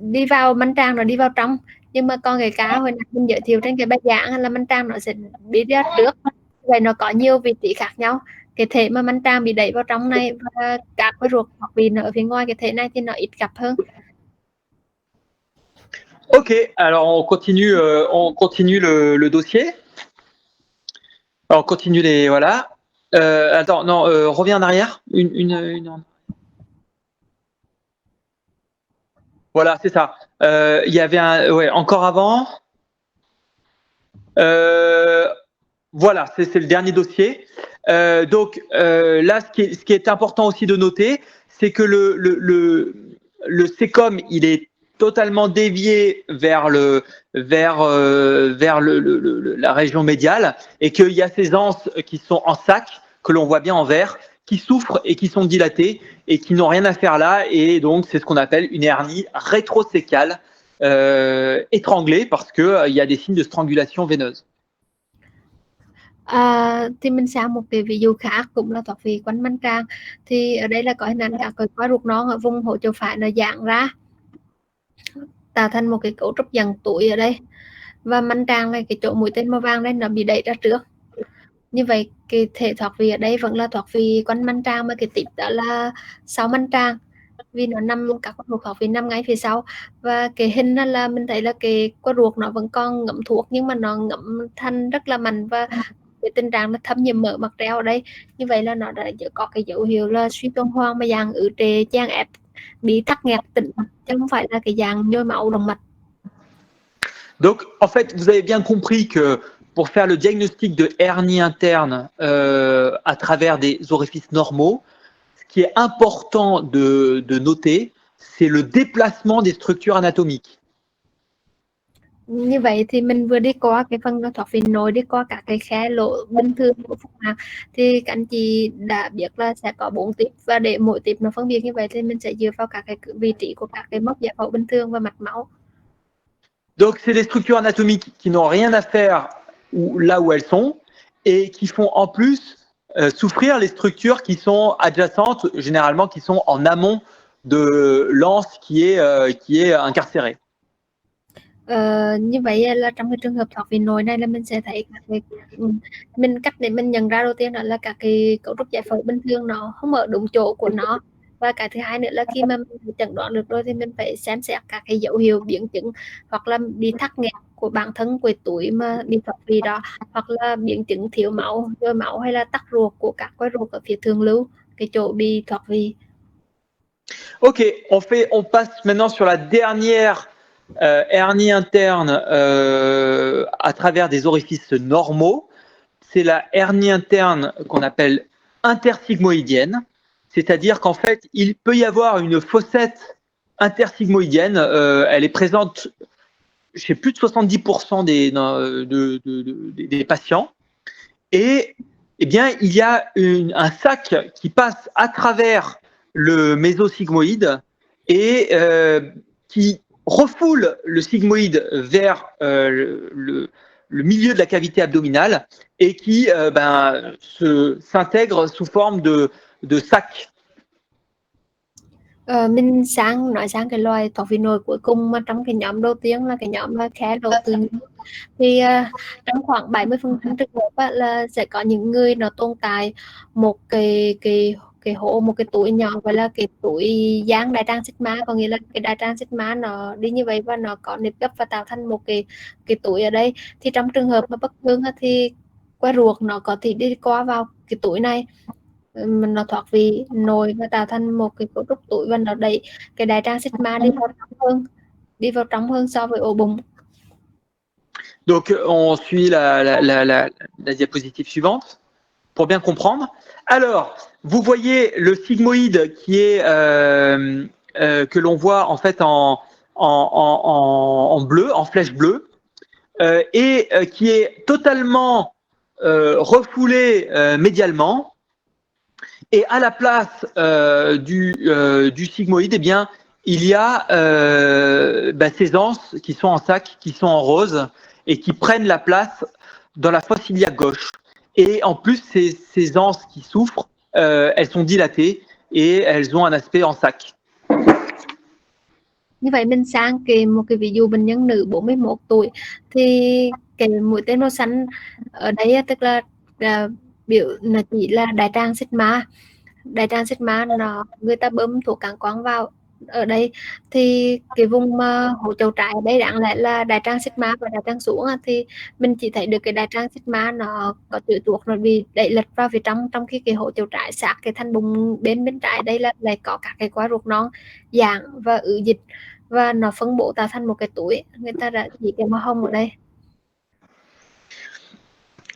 đi vào mãn tràng, nó đi vào trong. Nhưng mà còn cái cá hồi nãy mình giới thiệu trên cái bài giảng là mãn tràng nó sẽ đi ra trước, vậy nó có nhiều vị trí khác nhau. Cái thể mà mãn tràng bị đẩy vào trong này và các cái ruột thoát vị ở phía ngoài cái thể này thì nó ít gặp hơn. Ok, alors on continue le dossier. Alors on continue voilà. Attends, non, reviens en arrière. Voilà, c'est ça. Il y avait ouais, encore avant. Voilà, c'est le dernier dossier. Donc là, ce qui est important aussi de noter, c'est que le SECOM, il est totalement dévié vers la région médiale et qu'il y a ces anses qui sont en sac, que l'on voit bien en vert, qui souffrent et qui sont dilatées et qui n'ont rien à faire là. Et donc, c'est ce qu'on appelle une hernie rétrocécale étranglée parce qu'il y a des signes de strangulation veineuse. Thì mình sang một cái ví dụ khác cũng là thoát vị quanh manh tràng. Thì ở đây là có hình ảnh các cái quả ruột non ở vùng hỗ trợ phải nó giãn ra, tạo thành một cái cấu trúc dạng túi ở đây. Và manh tràng này, cái chỗ mũi tên màu vàng đây nó bị đẩy ra trước. Như vậy cái thể thoát vị ở đây vẫn là thoát vị quanh manh tràng, mà cái tip đó là sau manh tràng, vì nó nằm các quả ruột thoát vị nằm ngay phía sau. Và cái hình là mình thấy là cái quả ruột nó vẫn còn ngậm thuốc, nhưng mà nó ngậm thanh rất là mạnh và cái tình trạng là thâm nhiễm mỡ mặt treo ở đây. Như vậy là nó đã có cái dấu hiệu là suy tuần hoàn mà dạng ứ trệ chan ép, bị tắc nghẽn tĩnh mạch, chứ không phải là cái dạng nhồi máu động mạch. Donc, en fait, vous avez bien compris que pour faire le diagnostic de hernie interne à travers des orifices normaux, ce qui est important de noter, c'est le déplacement des structures anatomiques. Như vậy thì mình vừa đi qua cái phần thoát vị nội, đi qua các cái khe lỗ bình thường của phúc mạc, thì các anh chị đã biết là sẽ có 4 tip, và để mỗi tip nó phân biệt như vậy thì mình sẽ dựa vào các cái vị trí của các cái mốc giải phẫu bình thường và mạch máu. Donc, c'est des structures anatomiques qui n'ont rien à faire là où elles sont et qui font en plus souffrir les structures qui sont adjacentes, généralement qui sont en amont de l'anse qui est incarcérée. Như vậy là trong cái trường hợp thoát vị nội này là mình sẽ thấy các cái, cách để mình nhận ra đầu tiên đó là các cái cấu trúc giải phẫu bình thường nó không ở đúng chỗ của nó. Và cái thứ hai nữa là khi mà mình chẩn đoán được rồi thì mình phải xem xét các cái dấu hiệu biến chứng, hoặc là bị tắc nghẽn của bản thân của túi mà bị thoát vị đó, hoặc là biến chứng thiếu máu, nhồi máu, hay là tắc ruột của các quai ruột ở phía thượng lưu, cái chỗ bị thoát vị. Ok, on passe maintenant sur la dernière hernie interne à travers des orifices normaux. C'est la hernie interne qu'on appelle intersigmoïdienne, c'est-à-dire qu'en fait, il peut y avoir une fossette intersigmoïdienne. Elle est présente chez plus de 70% des patients. Et eh bien, il y a un sac qui passe à travers le mésosigmoïde et qui refoule le sigmoïde vers le milieu de la cavité abdominale et qui s'intègre sous forme de sac. Mình nói sang cái loài thoát vị nội cuối cùng mà trong cái nhóm đầu tiên là cái nhóm là khe lỗ tự nhiên. Thì trong khoảng 70% trường hợp là sẽ có những người nó tồn tại một cái hố, một cái túi nhỏ, gọi là cái túi giang đại tràng sigma, có nghĩa là cái đại tràng sigma nó đi như vậy và nó có nếp gấp và tạo thành một cái túi ở đây. Thì trong trường hợp mà bất thường thì quai ruột nó có thể đi qua vào cái túi này, nó thoát vị nội và tạo thành một cái cấu trúc túi, và nó đẩy cái đại tràng sigma đi vào trong hơn so với ổ bụng. Donc, on suit la diapositive suivante pour bien comprendre. Alors, vous voyez le sigmoïde qui est que l'on voit en fait en bleu, en flèche bleue, et qui est totalement refoulé médialement. Et à la place du sigmoïde, eh bien, il y a ces anses qui sont en sac, qui sont en rose et qui prennent la place dans la fosse iliaque gauche. Et en plus, ces anses qui souffrent, elles sont dilatées et elles ont un aspect en sac. Như vậy mình sang một cái ví dụ bệnh nhân nữ 41 tuổi thì cái mũi tên màu xanh ở đây tức là biểu là chỉ là đại tràng sigma. Đại tràng sigma nó người ta bơm thuốc kháng quang vào ở đây thì cái vùng mà hố chậu trái ở đây đáng lẽ là đại tràng sigma và đại tràng xuống thì mình chỉ thấy được cái đại tràng sigma nó có chữ tuộc nó bị đẩy lệch vào phía trong, trong khi cái hố chậu trái sát cái thành bụng bên trái đây là lại có các cái quả ruột non dạng và ứ dịch và nó phân bố tạo thành một cái túi, người ta đã chỉ cái màu hồng ở đây.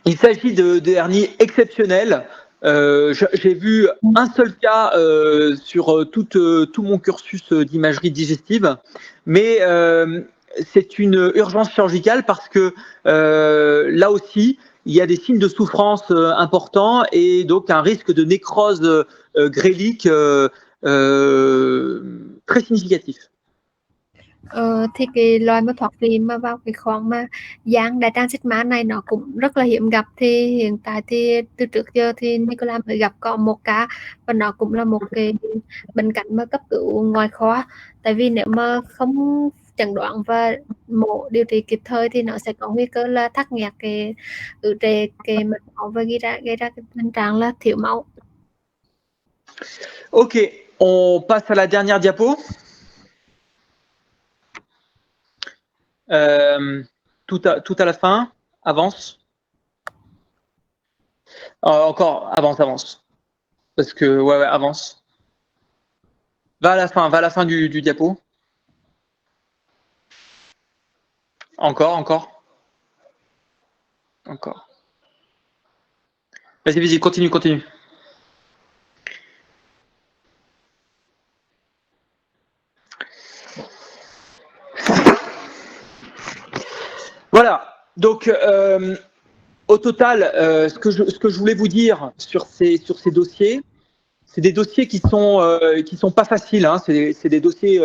Il s'agit de hernies exceptionnelles. J'ai vu un seul cas sur tout mon cursus d'imagerie digestive, mais c'est une urgence chirurgicale parce que là aussi, il y a des signes de souffrance importants et donc un risque de nécrose grélique très significatif. Thì cái loài mà thoát vị mà vào cái khoang mà dạng đại tràng sigma này nó cũng rất là hiếm gặp. Thì hiện tại thì từ trước giờ thì Nicola mới gặp có một ca và nó cũng là một cái bệnh cảnh mà cấp cứu ngoại khoa. Tại vì nếu mà không chẩn đoán và mổ điều trị kịp thời thì nó sẽ có nguy cơ là tắc nghẽn cái ứ trệ cái mạch máu và gây ra cái tình trạng là thiếu máu. Ok, on passe à la dernière diapo. Tout à la fin, avance. Encore, avance. Parce que, ouais, avance. Va à la fin du diapo. Encore. Vas-y, continue. Voilà, donc au total, ce que je voulais vous dire sur ces dossiers, c'est des dossiers qui sont pas faciles, hein. C'est des dossiers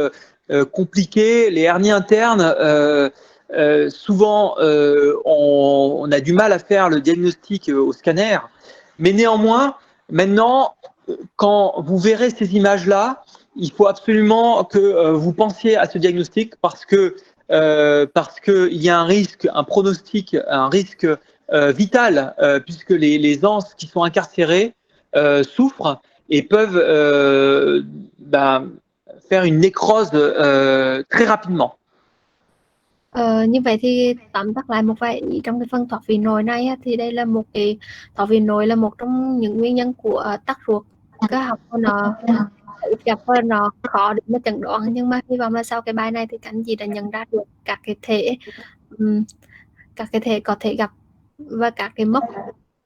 compliqués. Les hernies internes, souvent, on a du mal à faire le diagnostic au scanner, mais néanmoins, maintenant, quand vous verrez ces images-là, il faut absolument que vous pensiez à ce diagnostic parce que il y a un risque, un pronostic, un risque vital, puisque les anses qui sont incarcérées souffrent et peuvent faire une nécrose très rapidement. Như vậy thì tóm tắt lại một vài ý trong cái phần thoát vị nội này thì đây là một cái thoát vị nội là một trong những nguyên nhân của tắc ruột cơ học, nó gặp và nó khó để mà chẩn đoán, nhưng mà hy vọng là sau cái bài này thì các anh chị đã nhận ra được các cái thể có thể gặp và các cái mốc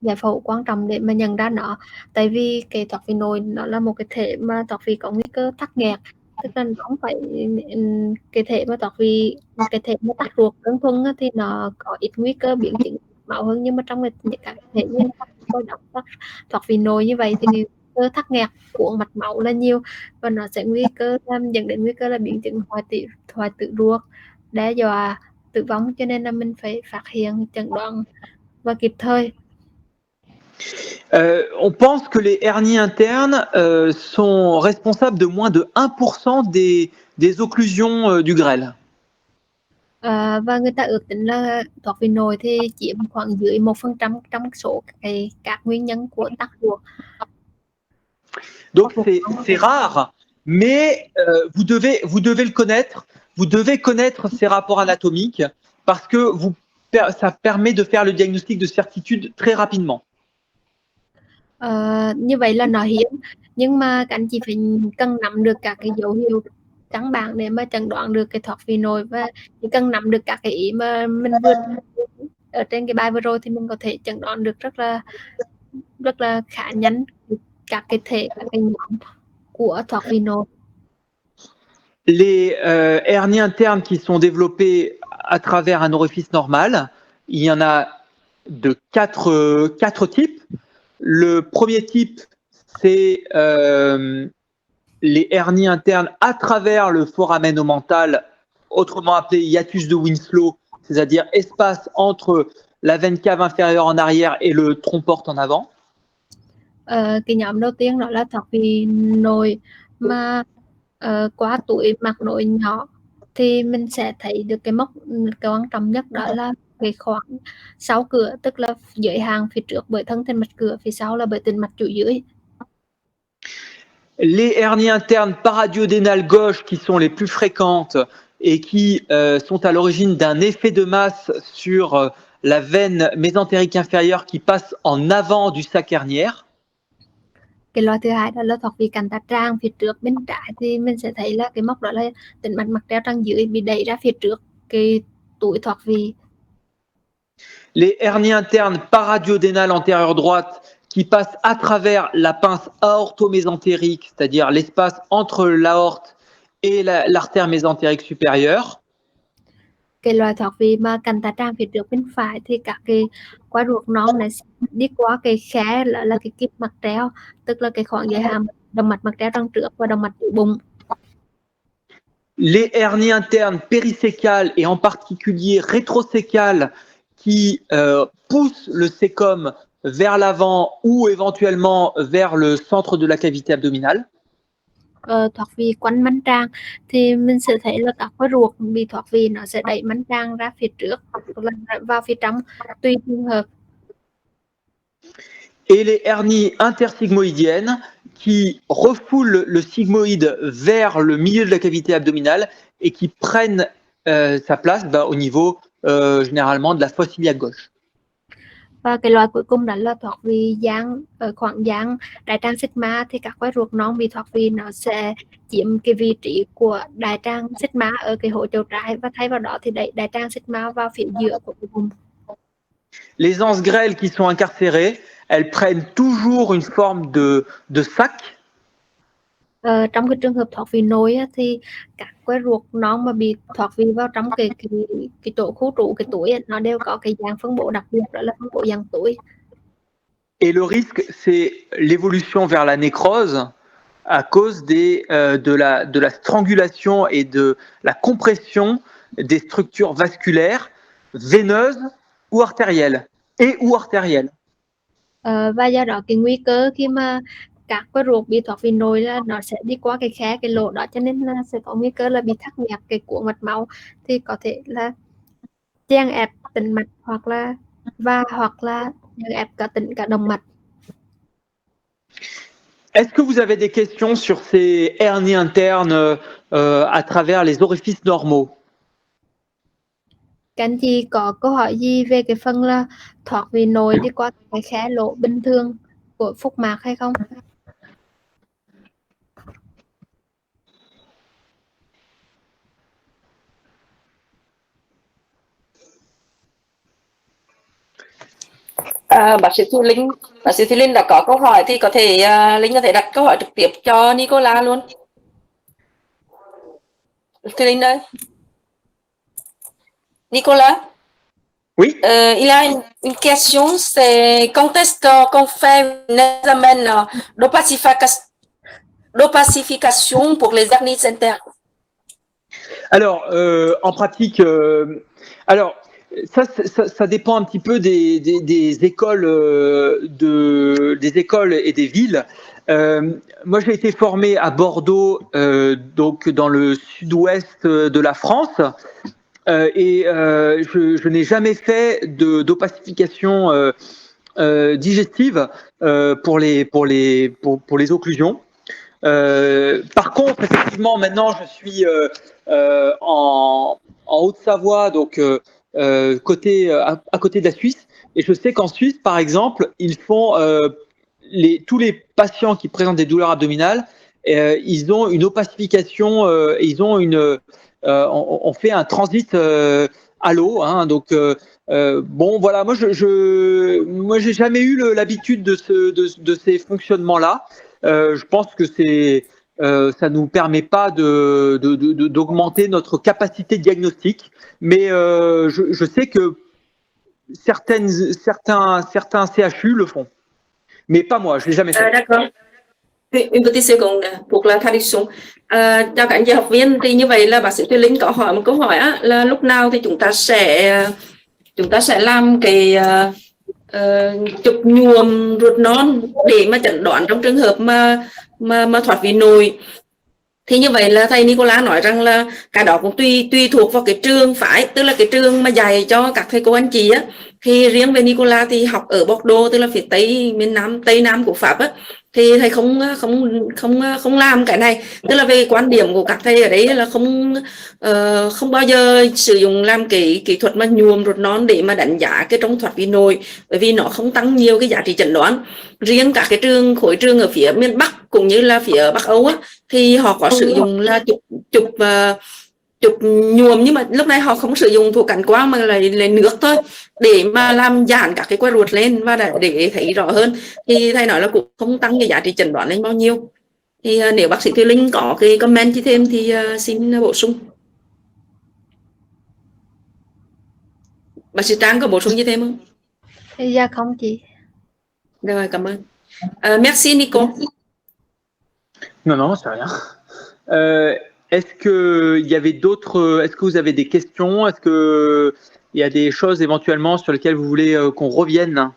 giải phẫu quan trọng để mà nhận ra nó. Tại vì cái thoát vị nội nó là một cái thể mà thoát vị có nguy cơ tắc nghẽn, tức là nó không phải cái thể mà thoát vị, cái thể mà tắc ruột đơn thuần thì nó có ít nguy cơ biến chứng máu hơn, nhưng mà trong những cái thể như thoát vị nội như vậy thì nguy cơ tắc nghẽn của mạch máu là nhiều và nó sẽ dẫn đến nguy cơ là biến chứng hoại tử ruột, đe dọa tử vong, cho nên là mình phải phát hiện, chẩn đoán và kịp thời. On pense que les hernies internes sont responsables de moins de 1% des occlusions du grêle. Và người ta ước tính là thoát vị nội thì chiếm khoảng dưới 1% trong số các nguyên nhân của tắc ruột. Donc c'est rare, mais vous devez le connaître. Vous devez connaître ces rapports anatomiques parce que ça permet de faire le diagnostic de certitude très rapidement. Như vậy là nó hiếm, nhưng mà các anh chị phải cần nắm được các cái dấu hiệu căn bản để mà chẩn đoán được cái thoát vị nội, và chỉ cần nắm được các cái ý mà mình vừa ở trên cái bài vừa rồi thì mình có thể chẩn đoán được rất là khá nhanh các cái thể, các cái nhóm của thoát vị nội. Les hernies internes qui sont développées à travers un orifice normal, il y en a de quatre types. Le premier type, c'est les hernies internes à travers le foramen omental, autrement appelé hiatus de Winslow, c'est-à-dire espace entre la veine cave inférieure en arrière et le tronc porte en avant. Cái nhóm đầu tiên đó là thoát vị nội mà qua túi mạc nội nhỏ thì mình sẽ thấy được cái mốc quan trọng nhất, đó là cái khoảng sau cửa, tức là giới hạn phía trước bởi thân thành mạch cửa, phía sau là bởi tĩnh mạch chủ dưới. les hernies internes paradiodénales gauche qui sont les plus fréquentes et qui sont à l'origine d'un effet de masse sur la veine mésentérique inférieure qui passe en avant du sac hernière. Cái loại thứ hai đó là thoát vị cánh tách tràng phía trước bên trái, thì mình sẽ thấy là cái mốc đó là tĩnh mạch mạc treo tràng dưới bị đẩy ra phía trước cái túi thoát vị. Les hernies internes paradiodénales antérieure droite qui passent à travers la pince aorto-mésentérique, c'est-à-dire l'espace entre l'aorte et l'artère mésentérique supérieure. Cái loại thoát vị mà cánh tách tràng phía trước bên phải thì các cái qua ruột non này sẽ đi qua cái khe là cái kíp mạc treo, tức là cái khoảng dây hàm động mạch mạc treo tràng trước và động mạch giữa bụng. Les hernies internes périsécales et en particulier rétrosécales qui poussent le cécum vers l'avant ou éventuellement vers le centre de la cavité abdominale. Thoát vị quanh mãn tràng thì mình sẽ thấy là các khối ruột bị thoát vị nó sẽ đẩy mãn tràng ra phía trước hoặc là vào phía trong tùy trường hợp. Et les hernies intersigmoïdiennes qui refoulent le sigmoïde vers le milieu de la cavité abdominale et qui prennent sa place au niveau généralement de la fosse iliaque gauche. Và cái loại cuối cùng đó là thoát vị dang ở khoảng dang đại tràng sigma, thì các quái ruột non bị thoát vị nó sẽ chiếm cái vị trí của đại tràng sigma ở cái hố chậu trái, và thay vào đó thì đẩy đại tràng sigma vào phía giữa của cái bụng. Les anses grêles qui sont incarcérées, elles prennent toujours une forme de sac. Trong cái trường hợp thoát vị nối thì các quái ruột non mà bị thoát vị vào trong cái chỗ khu trụ cái túi nó đều có cái dạng phân bố đặc biệt, đó là phân bố dạng túi. Et le risque, c'est l'évolution vers la nécrose à cause de la strangulation et de la compression des structures vasculaires, veineuses ou artérielles ou artérielles. Và do đó cái nguy cơ khi mà các cái ruột bị thoát vị nồi là nó sẽ đi qua cái khe cái lỗ đó, cho nên là sẽ có nguy cơ là bị thắt nghẹt cái cuống mạch máu, thì có thể là chèn ép tĩnh mạch hoặc là chèn ép cả tĩnh cả động mạch. Est-ce que vous avez des questions sur ces hernies internes à travers les orifices normaux? Các anh chị có câu hỏi gì về cái phần là thoát vị nồi đi qua cái khe lỗ bình thường của phúc mạc hay không? Bác sĩ Thùy Linh đã có câu hỏi thì có thể Linh có thể đặt câu hỏi trực tiếp cho Nicola luôn. Thùy Linh ơi. Nicolas? Oui. Il a une question, c'est quand est-ce qu'on fait un examen d'opacification pour les hernies internes? Alors, en pratique, ça dépend un petit peu des écoles, des écoles et des villes. Moi, j'ai été formé à Bordeaux, donc dans le sud-ouest de la France, et je n'ai jamais fait d'opacification digestive pour les occlusions. Par contre, effectivement, maintenant, je suis en Haute-Savoie, donc à côté de la Suisse, et je sais qu'en Suisse, par exemple, ils font tous les patients qui présentent des douleurs abdominales, ils ont une opacification, ils ont on fait un transit à l'eau, hein, donc bon, voilà, moi j'ai jamais eu l'habitude de ces fonctionnements-là. Je pense que ça nous permet pas d'augmenter notre capacité de diagnostic, mais je sais que certains CHU le font, mais pas moi, je l'ai jamais fait. D'accord. Une petite seconde pour la traduction. Chào cả anh chị học viên, thì như vậy là bác sĩ Thùy Linh có hỏi một câu hỏi á, là lúc nào thì chúng ta sẽ làm cái chụp nhuộm ruột non để mà chẩn đoán trong trường hợp mà thoát vị nồi. Thì như vậy là thầy Nicola nói rằng là cái đó cũng tùy thuộc vào cái trường phái, tức là cái trường mà dạy cho các thầy cô anh chị á. Thì riêng về Nicola thì học ở Bordeaux, tức là phía tây miền Nam, tây Nam của Pháp á, thì thầy không làm cái này. Tức là về quan điểm của các thầy ở đấy là không bao giờ sử dụng làm cái kỹ thuật mà nhuộm ruột non để mà đánh giá cái trong thoát vị nội, bởi vì nó không tăng nhiều cái giá trị chẩn đoán. Riêng các cái khối trường ở phía miền Bắc cũng như là phía Bắc Âu á, thì họ có sử dụng là chụp nhuộm, nhưng mà lúc này họ không sử dụng thuốc cản quang mà là nước thôi, để mà làm giãn các cái que ruột lên và để thấy rõ hơn. Thì thầy nói là cũng không tăng cái giá trị chẩn đoán lên bao nhiêu. Thì nếu bác sĩ Thùy Linh có cái comment gì thêm thì xin bổ sung. Bác sĩ Trang có bổ sung gì thêm không? Dạ không chị. Rồi, cảm ơn. Merci Nico. Non, non, c'est rien. Est-ce que il y avait d'autres, est-ce que vous avez des questions? Est-ce que il y a des choses éventuellement sur lesquelles vous voulez qu'on revienne?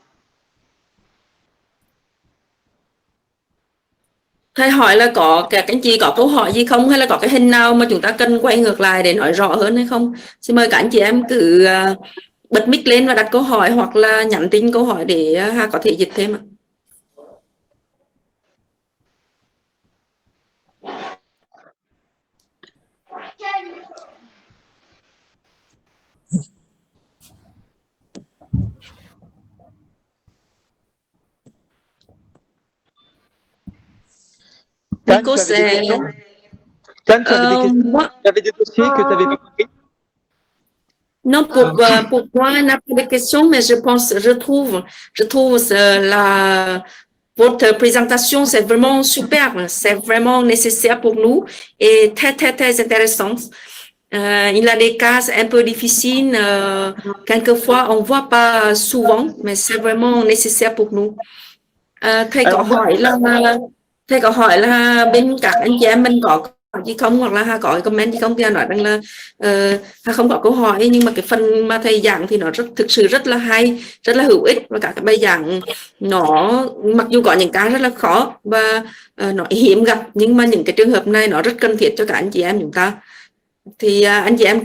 Thầy hỏi là có các anh chị có câu hỏi gì không, hay là có cái hình nào mà chúng ta cần quay ngược lại để nói rõ hơn hay không? Xin mời các anh chị em cứ bật mic lên và đặt câu hỏi, hoặc là nhắn tin câu hỏi để Hà có thể dịch thêm ạ. Nico, c'est... Tan, tu avais des questions? Tu avais des dossiers que tu avais pas compris? Non, pour moi, il n'y a pas de questions, mais je trouve votre présentation, c'est vraiment super, c'est vraiment nécessaire pour nous et très, très, très intéressant. Il a des cas un peu difficiles, quelquefois on ne voit pas souvent, mais c'est vraiment nécessaire pour nous. Thầy có hỏi là bên các anh chị em mình có gì không, hoặc là có comment gì không, thì nói rằng là không có câu hỏi, nhưng mà cái phần mà thầy giảng thì nó thực sự rất là hay, rất là hữu ích, và các cái bài giảng nó mặc dù có những cái rất là khó và nó hiếm gặp, nhưng mà những cái trường hợp này nó rất cần thiết cho các anh chị em chúng ta. Thì anh chị em